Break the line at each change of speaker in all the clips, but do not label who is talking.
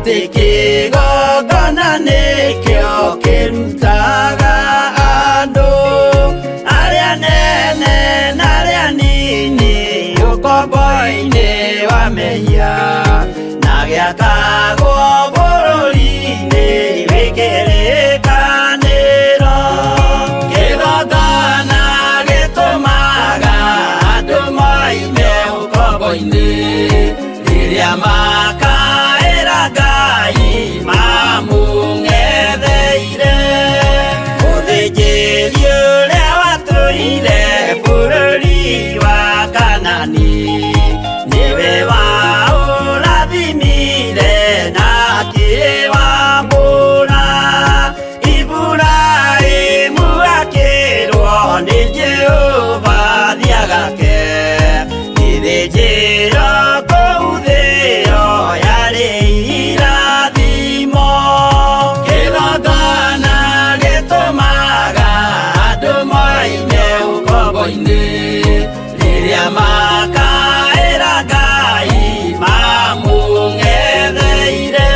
Ati kigongona nikio kirutaga andu aria nene na aria nini ukombo-ini wa mehia na giakagwo bururi-ini wikirikaniro. Kigongona gitumaga andu moime ukombo-ini riria makaira Ngai mamung'etheire. Mũthĩnjĩri ũrĩa watũire bũrũri wa Kanani nĩwe waũrathimire na akĩwambũra. Iburahĩmu akĩrwo nĩ Jehova thiagake gĩthĩnjĩro kũu thĩ ĩyo yarĩ irathimo. Kigongona gĩtũmaga andũ moime ũkombo-inĩ rĩrĩa makaĩra Ngai mamũng'etheire.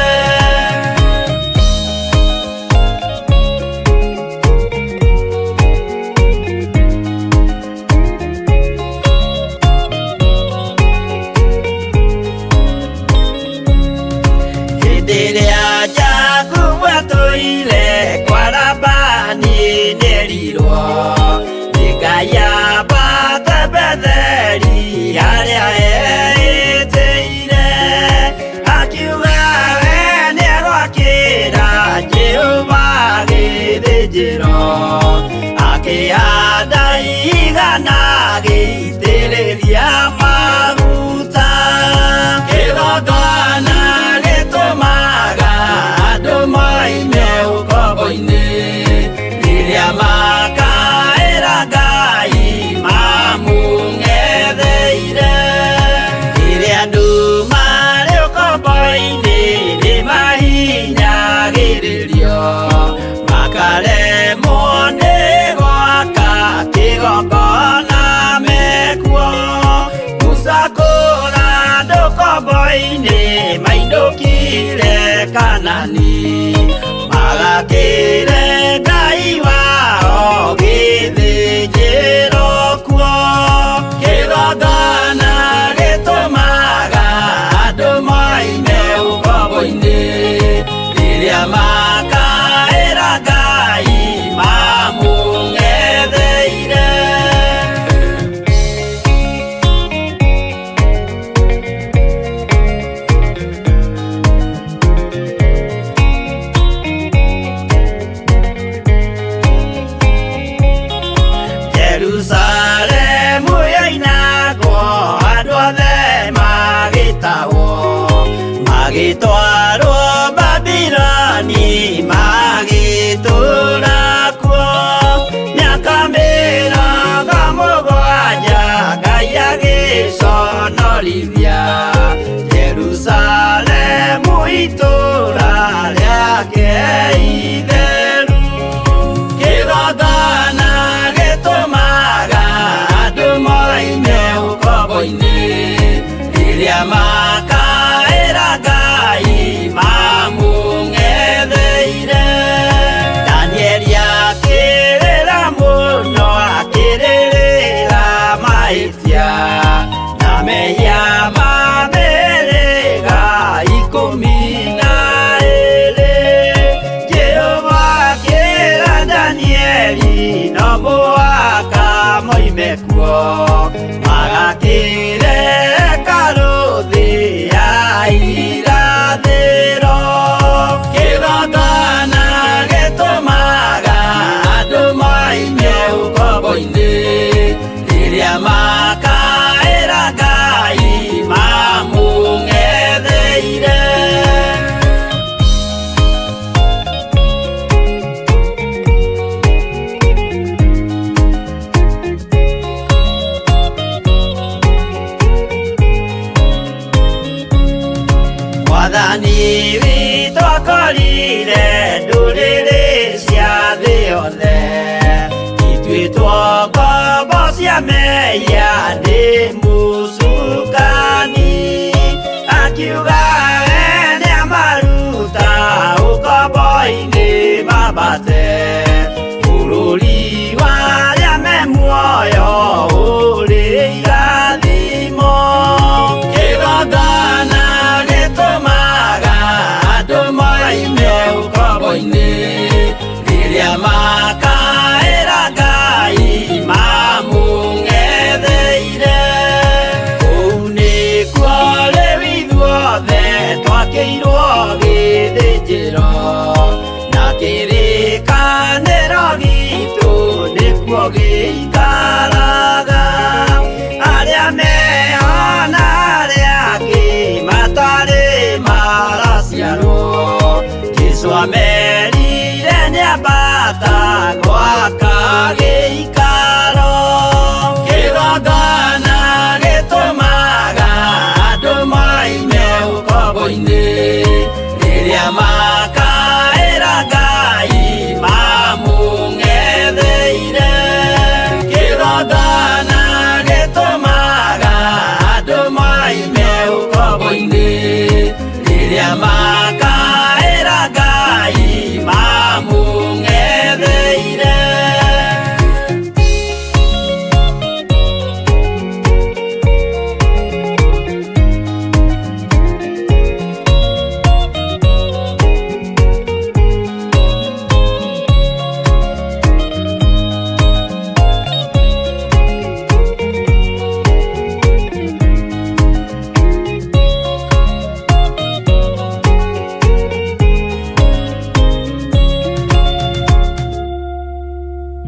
Hĩndĩ ĩrĩa Jakubu atũire kwa Labani nĩerirwo nĩ Ngai ambate Betheli harĩa eĩtĩire. Akiuga we nĩegwakĩra Jehova gĩthĩnjĩro, akĩhanda ihiga na agĩitĩrĩria maguta. Kigongona gĩtũmaga andũ moime ũkombo-inĩ rĩrĩa makaĩra Ngai mamũng'etheire. Rĩrĩa andũ marĩ ũkombo-inĩ nĩmahinyagĩrĩrio makaremwo nĩ gwaka kĩgongona mekuo. Musa kũra andũ ũkombo-inĩ mainũkire Kanani magakĩre Ngai wao gĩthĩnjĩro kuo. Kigongona gĩtũmaga andũ moime ũkombo-inĩ rĩrĩa makaĩra Ngai mamũng'etheire. Jerusalemu yainagwo andũ othe magĩtahwo magĩtwarwo Babuloni magĩtũũra kuo. Mĩaka mĩrongo mũgwanja Ngai agĩconorithia Jerusalemu itũũra rĩake itheru. Kigongona gĩtũmaga andũ moime ũkombo-inĩ rĩrĩa makaĩra Ngai mamũng'etheire. Danieli akĩrĩra mũno akĩrĩrĩra mahĩtia na mehia ma mĩhĩrĩga 12. Jehova akĩra Danieli no mũhaka moime kuo magakĩre hekarũ thĩ ya irathĩro. Kigongona gĩtũmaga andũ moime ũkombo-inĩ rĩrĩa makaĩra Ngai mamũng'etheire. Mwathani witũ akorire ndũrĩrĩ cia thĩ yothe ituĩtwo ngombo cia mehia nĩ mũcukani. Akiuga we nĩamaru မယ်ဒီတဲ့ညပါတာ